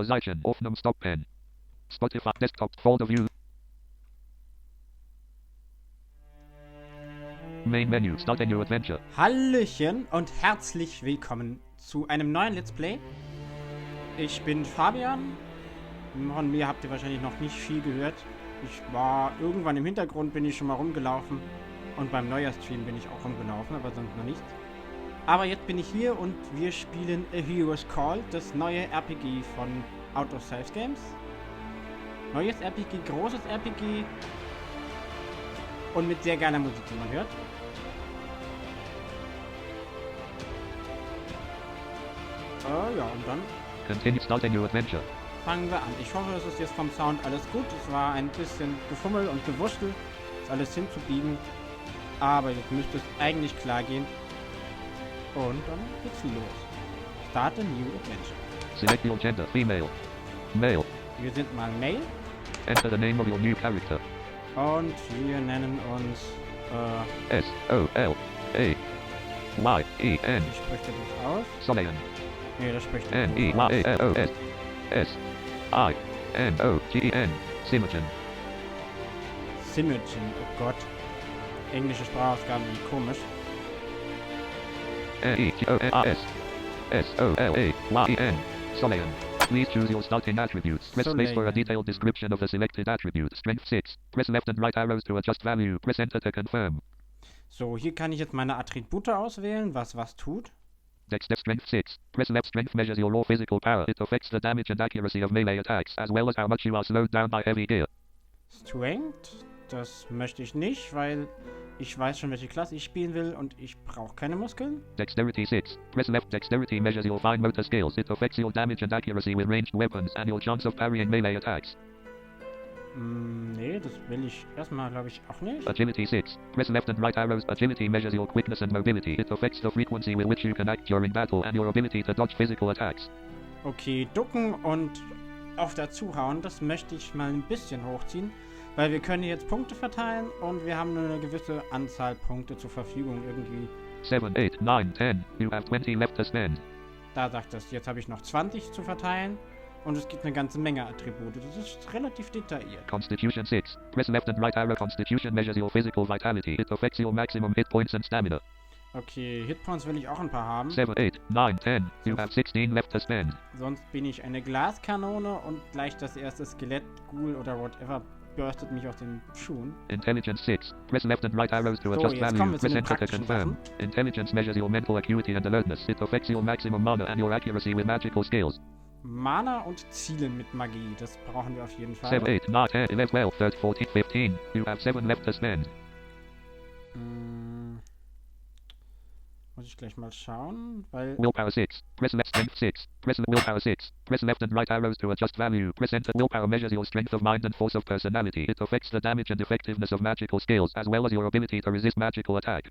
Position. Aufnahme Stop Pen. Spotify Desktop Folder View. Main Menu. Start a new adventure. Hallöchen und herzlich willkommen zu einem neuen Let's Play. Ich bin Fabian. Von mir habt ihr wahrscheinlich noch nicht viel gehört. Ich war irgendwann im Hintergrund, bin ich schon mal rumgelaufen. Und beim Neujahrstream bin ich auch rumgelaufen, aber sonst noch nichts. Aber jetzt bin ich hier und wir spielen A Hero's Call, das neue RPG von Out of Self Games. Neues RPG, großes RPG und mit sehr geiler Musik, wie man hört. Ja, und dann Continue Start a new adventure. fangen wir an. Ich hoffe, es ist jetzt vom Sound alles gut. Es war ein bisschen Gefummel und Gewurschtel, ist alles hinzubiegen. Aber jetzt müsste es eigentlich klar gehen. Und dann geht's los. Start a new adventure. Select your gender. Female. Male. Wir sind mal Male. Enter the name of your new character. Und wir nennen uns, S-O-L-A-Y-E-N. wie spricht er das aus? Solian. Nee, das spricht er aus. N-E-Y-A-L-O-S. S-I-N-O-G-E-N. Simogen. Simogen, oh Gott. Englische Sprachausgaben sind komisch. N-E-G-O-N-A-S. S-O-L-A-Y-E-N. Solian. Please choose your starting attributes. Press space for a detailed description of the selected attribute. Strength 6. Press left and right arrows to adjust value. Press enter to confirm. So, hier kann ich jetzt meine Attribute auswählen, was tut. Dexter Strength 6. Press left. Strength measures your raw physical power. It affects the damage and accuracy of melee attacks, as well as how much you are slowed down by heavy gear. Strength, das möchte ich nicht, weil ich weiß schon, welche Klasse ich spielen will und ich brauche keine Muskeln. Dexterity 6. Press left. Dexterity measures your fine motor skills. It affects your damage and accuracy with ranged weapons and your chance of parrying melee attacks. Nee, das will ich erstmal, glaube ich, auch nicht. Agility 6. Press left and right arrows. Agility measures your quickness and mobility. It affects the frequency with which you can act during battle and your ability to dodge physical attacks. Okay, ducken und auf dazuhauen, das möchte ich mal ein bisschen hochziehen, weil wir können jetzt Punkte verteilen und wir haben nur eine gewisse Anzahl Punkte zur Verfügung irgendwie. 7, 8, 9, 10. You have 20 left to spend. Da sagt es, jetzt habe ich noch 20 zu verteilen und es gibt eine ganze Menge Attribute. Das ist relativ detailliert. Constitution 6. Press left and right arrow. Constitution measures your physical vitality. It affects your maximum hit points and stamina. Okay, Hitpoints will ich auch ein paar haben. 7, 8, 9, 10. You have 16 left to spend. Sonst bin ich eine Glaskanone und gleich das erste Skelett, Ghoul oder whatever bürstet mich aus den Schuhen. Intelligence 6. Press left and right arrows to So, adjust jetzt kommen value. wir zu Press den enter to praktischen confirm. Sachen. Intelligence measures your mental acuity and alertness. It affects your maximum mana and your accuracy with magical skills. Mana und Zielen mit Magie, das brauchen wir auf jeden Fall. 7, 8, 9, 10, 11, 12, 13, 14, 15. You have 7 left to spend. Muss ich gleich mal schauen, weil... Willpower 6. Press left. Strength 6. Press willpower 6. Press left and right arrows to adjust value. Press enter. Willpower measures your strength of mind and force of personality. It affects the damage and effectiveness of magical skills, as well as your ability to resist magical attack.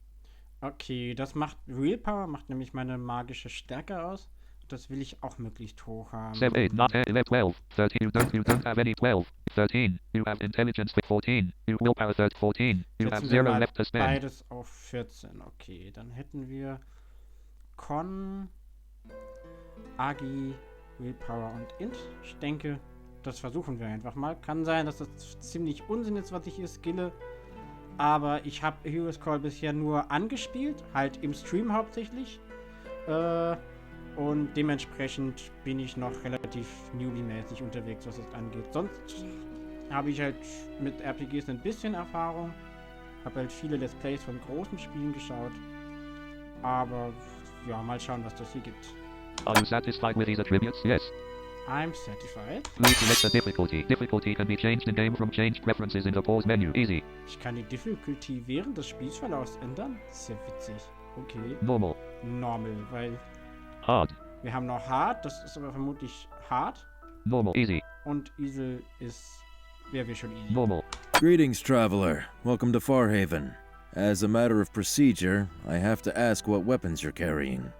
Okay, das macht Willpower, macht nämlich meine magische Stärke aus. Das will ich auch möglichst hoch haben. 7, 8, 9, 10, 11, 12, 13. You don't have any 12. 13. You have intelligence with 14. You willpower 13, 14. You have Setzen wir 0 mal left to spend. beides auf 14. Okay, dann hätten wir Con, Agi, Willpower und Int. Ich denke, das versuchen wir einfach mal. Kann sein, dass das ziemlich Unsinn ist, was ich hier skille. Aber ich habe Hero's Call bisher nur angespielt, halt im Stream hauptsächlich. Und dementsprechend bin ich noch relativ newbie-mäßig unterwegs, was das angeht. Sonst habe ich halt mit RPGs ein bisschen Erfahrung. Habe halt viele Let's Plays von großen Spielen geschaut. Aber ja, mal schauen, was das hier gibt. Are you satisfied with these attributes? Yes. I'm satisfied. Please select the difficulty. Difficulty can be changed in game from changed preferences in the pause menu. Easy. Ich kann die Difficulty während des Spielverlaufs ändern. Das ist ja witzig. Okay. Normal. Normal, weil Hard. wir haben noch Hard. Das ist aber vermutlich Hard. Normal. Easy. Und Easel wäre schon easy. Normal. Greetings, traveler. Welcome to Farhaven. As a matter of procedure, I have to ask what weapons you're carrying.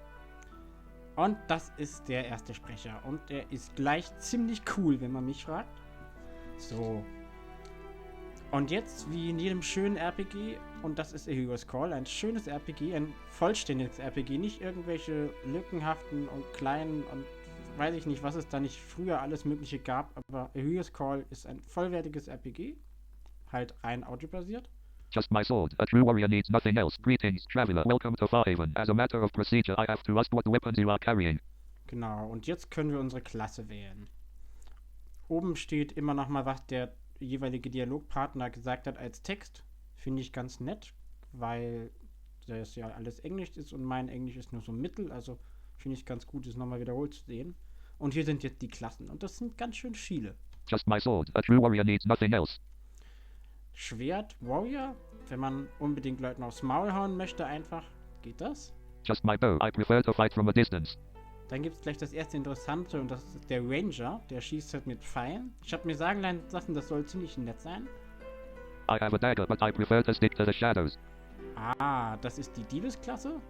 Und das ist der erste Sprecher. Und der ist gleich ziemlich cool, wenn man mich fragt. So. Und jetzt, wie in jedem schönen RPG, und das ist A Hero's Call, ein schönes RPG, ein vollständiges RPG, nicht irgendwelche lückenhaften und kleinen und weiß ich nicht, was es da nicht früher alles Mögliche gab, aber A Hero's Call ist ein vollwertiges RPG. Halt rein audiobasiert. Just my sword. A true warrior needs nothing else. Greetings, traveler. Welcome to Farhaven. As a matter of procedure, I have to ask what weapons you are carrying. Genau, und jetzt können wir unsere Klasse wählen. Oben steht immer noch mal, was der jeweilige Dialogpartner gesagt hat als Text. Finde ich ganz nett, weil das ja alles Englisch ist und mein Englisch ist nur so mittel, also finde ich ganz gut, es nochmal wiederholt zu sehen. Und hier sind jetzt die Klassen und das sind ganz schön viele. Just my sword. A true warrior needs nothing else. Schwert, Warrior, wenn man unbedingt Leuten aufs Maul hauen möchte, einfach, geht das? Just my bow. I prefer to fight from a distance. Dann gibt es gleich das erste Interessante und das ist der Ranger, der schießt halt mit Pfeilen. Ich habe mir sagen lassen, das soll ziemlich nett sein. I have a dagger, but I prefer to stick to the shadows. Ah, das ist die Diebesklasse.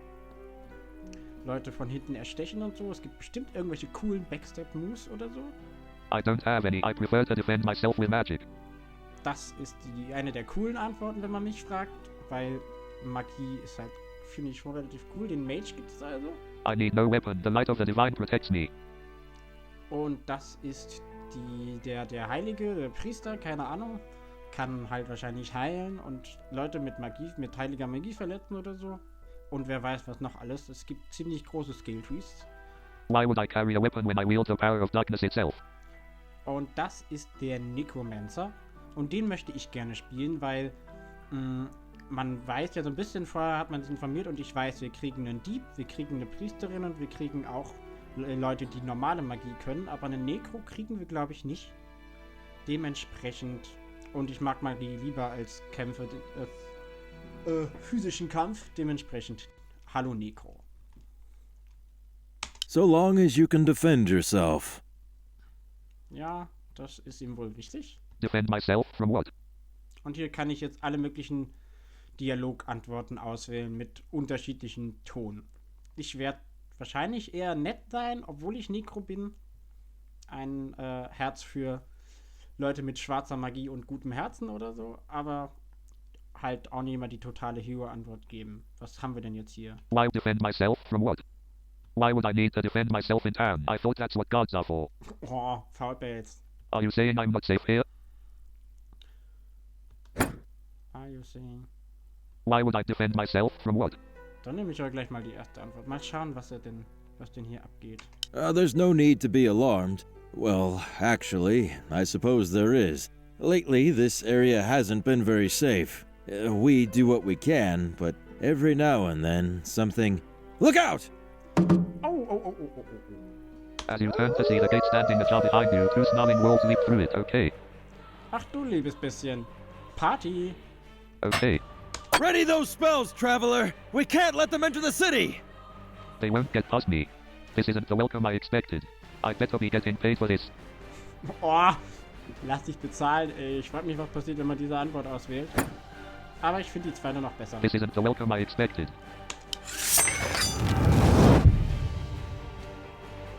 Leute von hinten erstechen und so. Es gibt bestimmt irgendwelche coolen Backstep-Moves oder so. I don't have any. I prefer to defend myself with magic. Das ist eine der coolen Antworten, wenn man mich fragt, weil Magie ist halt, finde ich, schon relativ cool. Den Mage gibt es also. I need no weapon. The light of the divine protects me. Und das ist der Heilige, der Priester, keine Ahnung, kann halt wahrscheinlich heilen und Leute mit Magie, mit heiliger Magie verletzen oder so. Und wer weiß was noch alles. Es gibt ziemlich große Skill-Trees. Why would I carry a weapon when I wield the power of darkness itself? Und das ist der Necromancer. Und den möchte ich gerne spielen, weil man weiß ja so ein bisschen, vorher hat man sich informiert und ich weiß, wir kriegen einen Dieb, wir kriegen eine Priesterin und wir kriegen auch Leute, die normale Magie können, aber einen Necro kriegen wir, glaube ich, nicht. Dementsprechend, und ich mag Magie lieber als Kämpfe, physischen Kampf, dementsprechend, hallo Necro. So long as you can defend yourself. Ja, das ist ihm wohl wichtig. Defend myself from what? Und hier kann ich jetzt alle möglichen Dialogantworten auswählen mit unterschiedlichen Ton. Ich werde wahrscheinlich eher nett sein, obwohl ich Necro bin. Ein Herz für Leute mit schwarzer Magie und gutem Herzen oder so, aber halt auch nicht immer die totale Hero-Antwort geben. Was haben wir denn jetzt hier? Why defend myself from what? Why would I need to defend myself in town? I thought that's what gods are for. Oh, Faulpelz. Are you saying I'm not safe here? Are you saying? Why would I defend myself from what? Dann nehme ich aber gleich mal die erste Antwort. Mal schauen, was denn hier abgeht. There's no need to be alarmed. Well, actually, I suppose there is. Lately, this area hasn't been very safe. We do what we can, but every now and then, something... Look out! Oh. As you turn to see the gate standing ajar behind you, two snarling wolves leap through it. Okay. Ach du liebes bisschen. Party. Okay. Ready those spells, traveler! We can't let them enter the city! They won't get past me. This isn't the welcome I expected. I better be getting paid for this. Oh, lass dich bezahlen. Ich frage mich, was passiert, wenn man diese Antwort auswählt. Aber ich finde die zweite noch besser. This isn't the welcome I expected.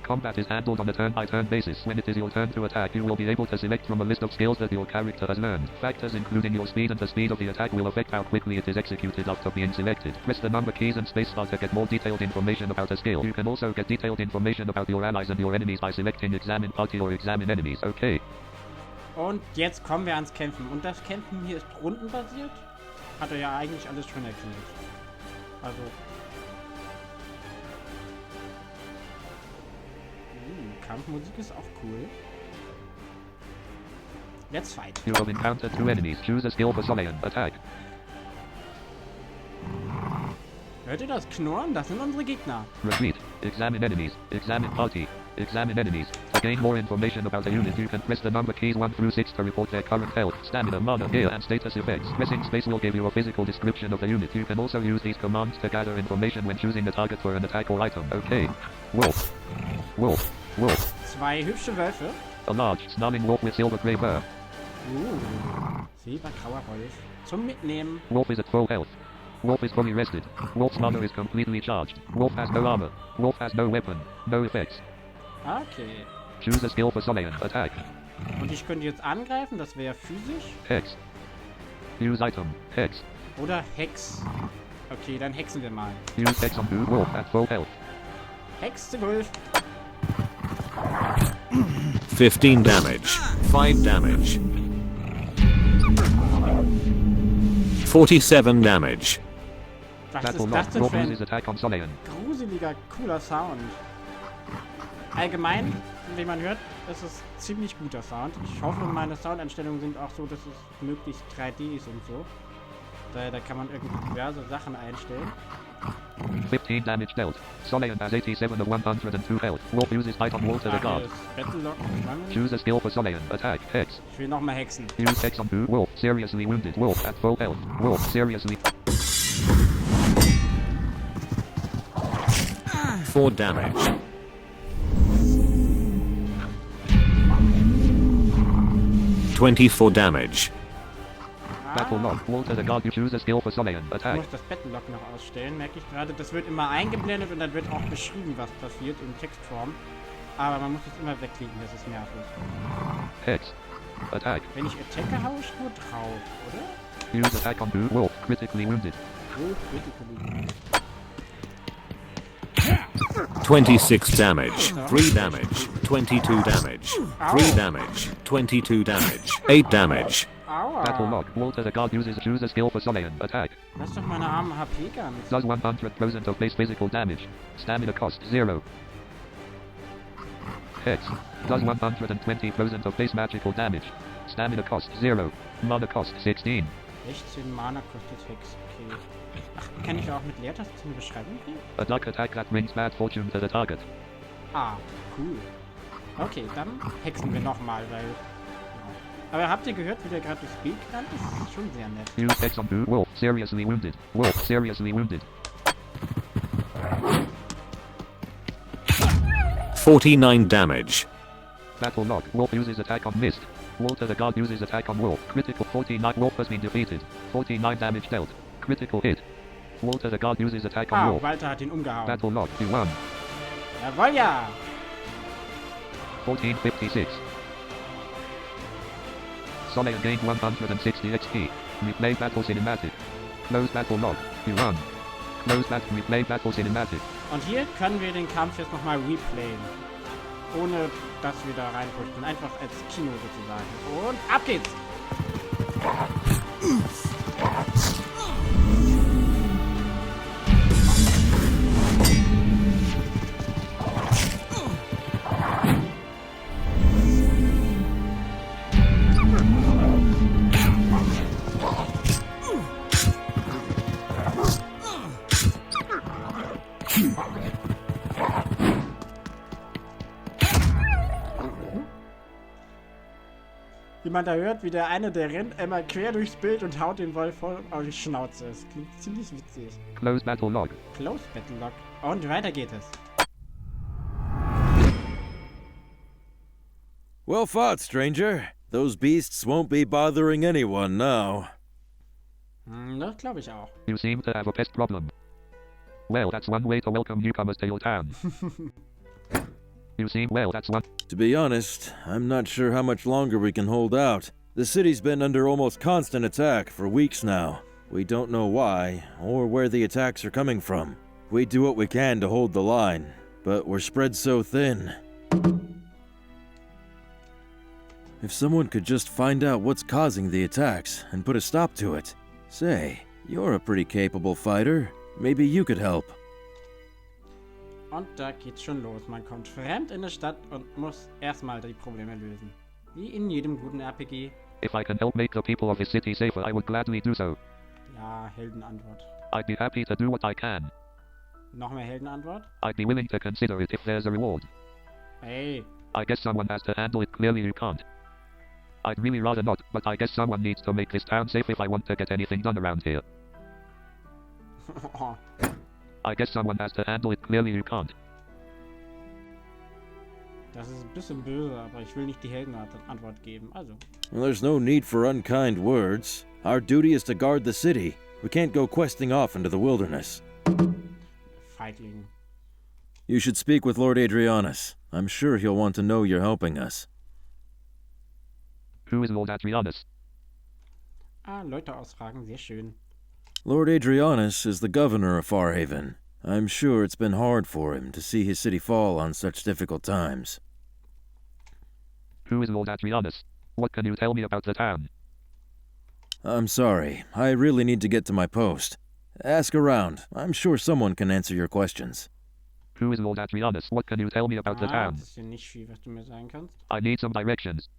Combat is handled on a turn-by-turn basis. When it is your turn to attack, you will be able to select from a list of skills that your character has learned. Factors including your speed and the speed of the attack will affect how quickly it is executed after being selected. Press the number keys and spacebar to get more detailed information about a skill. You can also get detailed information about your allies and your enemies by selecting Examine Party or Examine Enemies. Okay. Und jetzt kommen wir ans Kämpfen. Und das Kämpfen hier ist rundenbasiert. Hat er ja eigentlich alles schon erklärt. Also... Kampfmusik ist auch cool. Let's fight. You have encountered two enemies. Choose a skill for Solian. Attack. Hört ihr das Knurren? Das sind unsere Gegner. Retreat. Examine enemies. Examine party. Examine enemies. To gain more information about a unit, you can press the number keys 1 through 6 to report their current health, stamina, mana, gear, and status effects. Pressing space will give you a physical description of the unit. You can also use these commands to gather information when choosing a target for an attack or item. Okay. Wolf. Wolf. Wolf. Zwei hübsche Wölfe. A large, snarling wolf with silver grey fur. Silbergrauer Wolf. Zum Mitnehmen. Wolf is at full health. Wolf is fully rested. Wolf's mana is completely charged. Wolf has no armor. Wolf has no weapon. No effects. Okay. Choose a skill for Solian. Attack. Und ich könnte jetzt angreifen, das wäre physisch. Hex. Use item. Hex. Oder Hex. Okay, dann hexen wir mal. Use Hex on Wolf at full health. Hex zu Wolf. 15 damage. 5 damage. 47 damage. Was Battle ist log. das denn Roll für ein uses attack on Solean. gruseliger, cooler Sound? Allgemein, wie man hört, ist es ziemlich guter Sound. Ich hoffe, meine Soundeinstellungen sind auch so, dass es möglichst 3D ist und so. Da kann man irgendwie diverse Sachen einstellen. 15 damage dealt. Solean has 87 of 102 health. Wolf uses icon wall to the Ah, hier guard. ist Battle-Log. Choose a skill for Solean. Attack. Hex. Ich will nochmal hexen. Use hex on who? Wolf. Seriously wounded. Wolf at full health. Wolf. Seriously. 4 damage. 24 damage. Battle log. Wall to the guard. You choose a skill for Solean. Ich Attack. muss das Battle-Log noch ausstellen, merke ich gerade. Das wird immer eingeblendet und dann wird auch beschrieben, was passiert in Textform. Aber man muss es immer wegklicken, das ist nervig. Hex. Attack. Wenn ich attacke, hau ich nur drauf, oder? Use attack on who? Wolf. Critically wounded. Oh, critically. 26 damage. 3 damage. 22 damage. 3 Ow. damage. 22 damage. 8 damage. Battle Aua. log. Wall to the guard uses choose a skill for Solean. Attack. Lass doch meine arme HP ganz. Does 100% of base physical damage. Stamina cost 0. Hex. Does 120% of base magical damage. Stamina cost 0. Mana cost 16. 16 Mana kostet Hex, okay. Ach, kann ich auch mit Leertaste eine Beschreibung kriegen? A duck attack that brings bad fortune to the target. Ah, cool. Okay, dann hexen wir nochmal, weil... Ja. Aber habt ihr gehört, wie der gerade durchs Bild gerannt ist? Das ist schon sehr nett. Use hex on who? Wolf. Seriously wounded. Wolf. Seriously wounded. 49 damage. Battle log. Wolf uses attack on mist. Wall to the guard uses attack on wolf. Critical 49. Wolf has been defeated. 49 damage dealt. Critical hit. Wall to the guard uses attack on Ah, wolf. Walter hat ihn umgehauen. Battle log. You won. Jawohl, ja! 1456. Solean gained 160 XP. Replay battle cinematic. Close battle log. You won. Close battle. Replay battle cinematic. Und hier können wir den Kampf jetzt nochmal replayen. Ohne, dass wir da reinpusten. Einfach als Kino sozusagen. Und ab geht's! Wie man da hört, wie der eine, der rennt einmal quer durchs Bild und haut den Wolf voll auf die Schnauze. Das klingt ziemlich witzig. Close battle log. Close Battle Log. Und weiter geht es. Well fought, stranger. Those beasts won't be bothering anyone now. Das glaube ich auch. You seem to have a pest problem. Well, that's one way to welcome newcomers to your town. You seem well, that's one. To be honest, I'm not sure how much longer we can hold out. The city's been under almost constant attack for weeks now. We don't know why, or where the attacks are coming from. We do what we can to hold the line, but we're spread so thin. If someone could just find out what's causing the attacks and put a stop to it. Say, you're a pretty capable fighter. Maybe you could help. Und da geht's schon los. Man kommt fremd in eine Stadt und muss erstmal die Probleme lösen. Wie in jedem guten RPG. If I can help make the people of this city safer, I would gladly do so. Ja, Heldenantwort. I'd be happy to do what I can. Noch mehr Heldenantwort? I'd be willing to consider it if there's a reward. Hey. I guess someone has to handle it. Clearly you can't. I'd really rather not, but I guess someone needs to make this town safe if I want to get anything done around here. I guess someone has to handle it. Clearly you can't. Das ist ein bisschen böse, aber ich will nicht die Heldenantwort geben. Also. Well, there's no need for unkind words. Our duty is to guard the city. We can't go questing off into the wilderness. Feigling. You should speak with Lord Adrianus. I'm sure he'll want to know you're helping us. Who is Lord Adrianus? Ah, Leute ausfragen, sehr schön. Lord Adrianus is the governor of Farhaven. I'm sure it's been hard for him to see his city fall on such difficult times. Who is Lord Adrianus? What can you tell me about the town? I'm sorry. I really need to get to my post. Ask around. I'm sure someone can answer your questions. Who is Lord Adrianus? What can you tell me about the town? Das ist ja nicht viel, was du mir sagen kannst. I need some directions.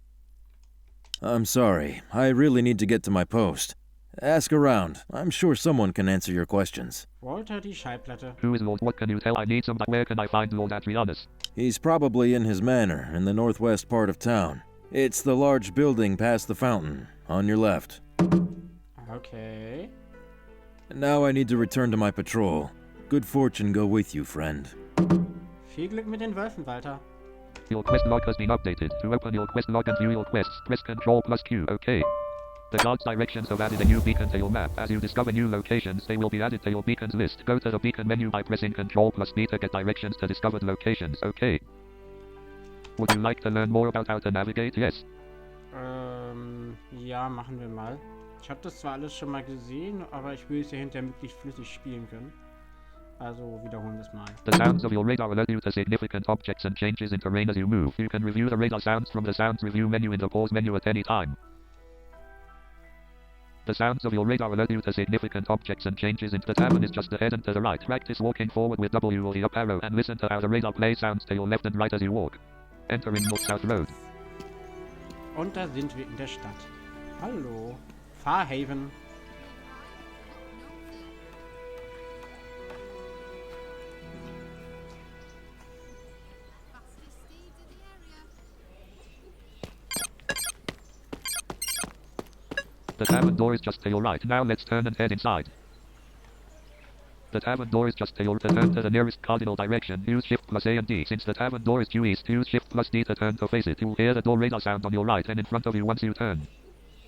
I'm sorry. I really need to get to my post. Ask around. I'm sure someone can answer your questions. Walter, die Schallplatte. Who is Lord? What can you tell? I need some. Where can I find Lord Adrianus? He's probably in his manor in the northwest part of town. It's the large building past the fountain, on your left. Okay. Now I need to return to my patrol. Good fortune go with you, friend. Viel Glück mit den Wölfen, Walter. Your quest log has been updated. To open your quest log and view your quests, press Ctrl plus Q. OK. The guard's directions have added a new beacon to your map. As you discover new locations, they will be added to your beacons list. Go to the beacon menu by pressing Ctrl plus B to get directions to discovered locations. OK. Would you like to learn more about how to navigate? Yes. Ja, machen wir mal. Ich habe das zwar alles schon mal gesehen, aber ich will es ja hinterher möglichst flüssig spielen können. Also wiederholen wir es mal. The sounds of your radar alert you to significant objects and changes in terrain as you move. You can review the radar sounds from the sounds review menu in the pause menu at any time. The sounds of your radar alert you to significant objects and changes in the tavern is just ahead and to the right. Practice walking forward with W or the up arrow and listen to how the radar plays sounds to your left and right as you walk. Entering North-South Road. Und da sind wir in der Stadt. Hallo. Fairhaven. The tavern door is just to your right. Now let's turn and head inside. The tavern door is just to your turn to the nearest cardinal direction. Use Shift plus A and D. Since the tavern door is due east, use Shift plus D to turn to face it. You will hear the door radar sound on your right and in front of you once you turn.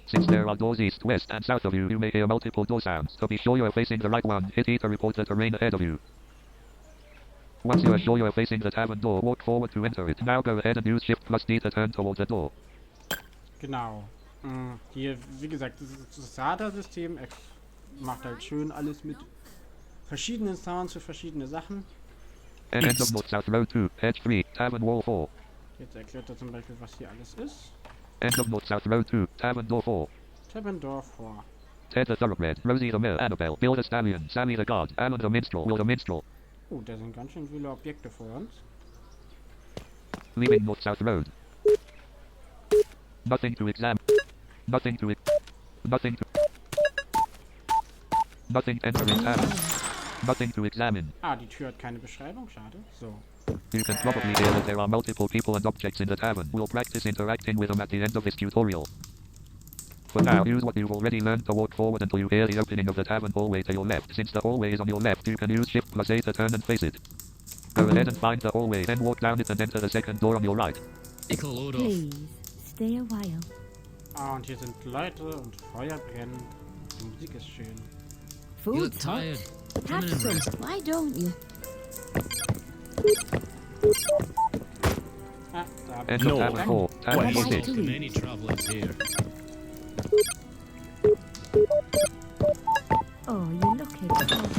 Since there are doors east, west, and south of you, you may hear multiple door sounds. To be sure you are facing the right one, hit E to report the terrain ahead of you. Once you are sure you are facing the tavern door, walk forward to enter it. Now go ahead and use Shift plus D to turn towards the door. Genau. Hier, wie gesagt, das ist das Radarsystem. Er macht halt schön alles mit verschiedenen Sounds für verschiedene Sachen. End of North-South Road 2, Edge 3, Tavern Wall 4. Jetzt erklärt er zum Beispiel, was hier alles ist. End of North-South Road 2, Tavern Door 4. Tavern Door 4. Ted the Thoroughbred, Rosie the Mill, Annabelle, Bill the Stallion, Sally the Guard, Alan the Minstrel, Will the Minstrel. Oh, da sind ganz schön viele Objekte vor uns. Leaving North-South Road. Nothing to examine. Nothing to Nothing to Nothing entering tavern. Nothing to examine. Ah, die Tür hat keine Beschreibung, schade. So. You can probably hear that there are multiple people and objects in the tavern. We'll practice interacting with them at the end of this tutorial. For now, use what you've already learned to walk forward until you hear the opening of the tavern hallway to your left. Since the hallway is on your left, you can use Shift plus A to turn and face it. Go ahead and find the hallway, then walk down it and enter the second door on your right. Please, stay a while. Ah, und hier sind Leute und Feuer brennen. Die Musik ist schön. Food's hot. Have some. Why don't you? Ah, da End of Tavern 4, Tavern 6. Many travelers here. Oh, you lucky dog.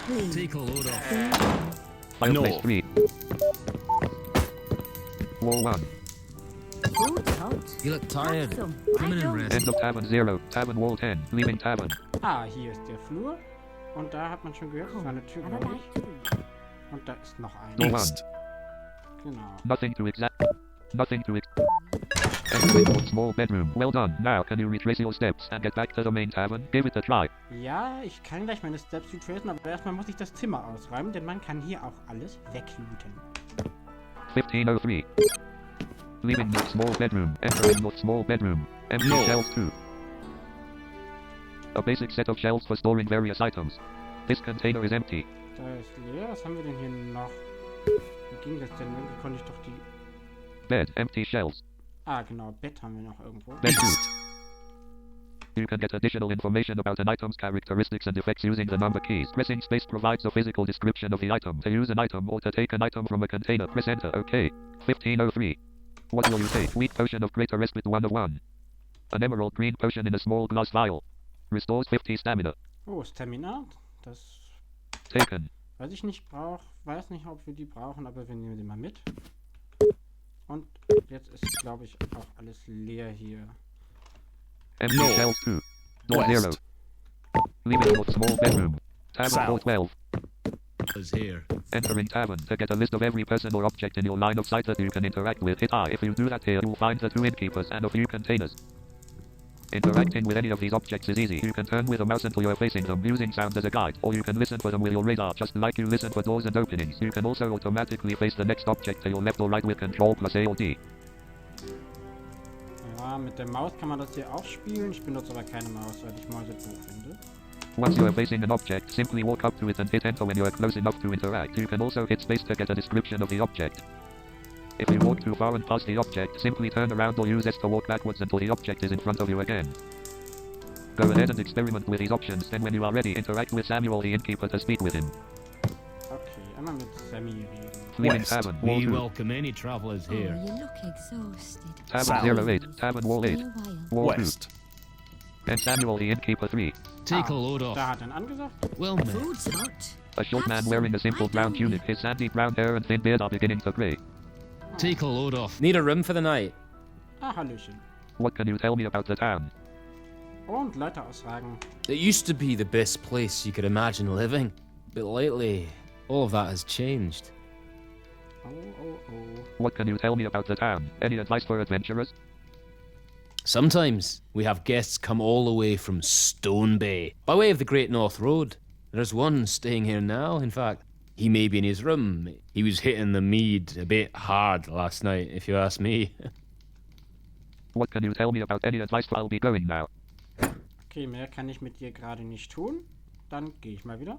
Please, Take a load off. stay a while. Fireplace 3. Wall 1. Food's hot. You look tired. Have some. Come Why in and don't rest. End of Tavern 0, Tavern Wall 10, leaving Tavern. Ah, hier ist der Flur. Und da hat man schon gehört, das war eine Tür, Have a glaube bite ich. too. Und da ist noch Door eine. 1. Genau. Nothing to examine. Nothing to Entering your small bedroom. Well done. Now can you retrace your steps and get back to the main tavern? Give it a try. Ja, ich kann gleich meine Steps retracen, aber erstmal muss ich das Zimmer ausräumen, denn man kann hier auch alles weglooten. 1503. Leaving your small bedroom. Entering your small bedroom. Empty shelves 2. A basic set of shelves for storing various items. This container is empty. Da ist leer. Was haben wir denn hier noch? Wie ging das denn? Irgendwie konnte ich doch die... Bed. Empty shelves. Ah, genau. Bett haben wir noch irgendwo. Bed 2. You can get additional information about an item's characteristics and effects using the number keys. Pressing space provides a physical description of the item. To use an item or to take an item from a container, press enter. OK. 1503. What will you take? Weak potion of greater respite 1 of 1. An emerald green potion in a small glass vial. Restores 50 stamina. Oh, Stamina. Das Taken. weiß ich nicht, weiß nicht, ob wir die brauchen, aber wir nehmen die mal mit. Und jetzt ist, glaube ich, auch alles leer hier. Empty North. shelves 2. Door West. 0. Leaving of small bedroom. Tavern South. door 12. Is here. Entering tavern to get a list of every person or object in your line of sight that you can interact with. Hit R. If you do that here, you'll find the 2 innkeepers and a few containers. Interacting with any of these objects is easy. You can turn with a mouse until you're facing them, using sounds as a guide, or you can listen for them with your radar, just like you listen for doors and openings. You can also automatically face the next object to your left or right with Control plus A or D. Ja, mit der Maus kann man das hier auch spielen. Ich benutze aber keine Maus, weil ich Mäuse doof finde. Once you are facing an object, simply walk up to it and hit enter when you are close enough to interact. You can also hit space to get a description of the object. If you walk too far and past the object, simply turn around or use S to walk backwards until the object is in front of you again. Go ahead and experiment with these options, then when you are ready, interact with Samuel the innkeeper to speak with him. Okay, einmal mit Sammy reden. Leaving West. tavern, wall We 2. welcome any travellers Oh, here. you look exhausted. Tavern South. 08, tavern wall 8, Stay a while. wall 2. West. And Samuel the innkeeper 3. Take a load Da off. hat er angesagt. Well met. Food's hot. A short Have man some. wearing a simple Why brown don't you? tunic, his sandy brown hair and thin beard are beginning to grey. Take a load off. Need a room for the night. Ah, Hallöchen. What can you tell me about the town? Und Leute aussagen. It used to be the best place you could imagine living, but lately, all of that has changed. Oh, oh, oh. What can you tell me about the town? Any advice for adventurers? Sometimes we have guests come all the way from Stone Bay, by way of the Great North Road. There's one staying here now, in fact. He may be in his room. He was hitting the mead a bit hard last night, if you ask me. What can you tell me about any advice? I'll be going now. Okay, mehr kann ich mit dir gerade nicht tun. Dann gehe ich mal wieder.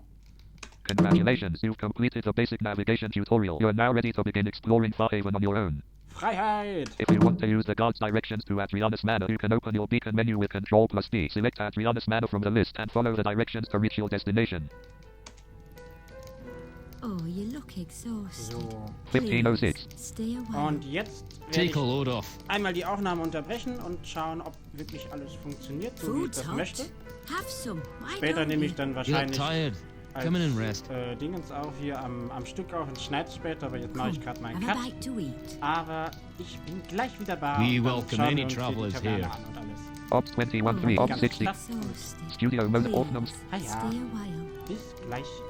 Congratulations, you've completed the basic navigation tutorial. You're now ready to begin exploring Farhaven on your own. Freiheit! If you want to use the guard's directions to Adrianus Manor, you can open your beacon menu with Control plus D. Select Adrianus Manor from the list and follow the directions to reach your destination. Oh, you look exhausted. So. 1506. Please, stay a while. Und jetzt werde Take ich a load off. einmal die Aufnahme unterbrechen und schauen, ob wirklich alles funktioniert, so wie ich Food's das hot. möchte. Have some. Why Später don't nehme ich you? dann You look wahrscheinlich tired. als Come in and rest. Dingens auch hier am Stück auf und schneide später, aber jetzt mache ich gerade meinen Have a Cut. bite to eat. Aber ich bin gleich wieder da. We und dann welcome schauen any wir uns hier die travellers Taverne here. an und alles. Ops 21 3, Oh, Ops ganz 60. klar. Exhausted. Studio mode Please, off. Ah ja. stay a while. Bis gleich.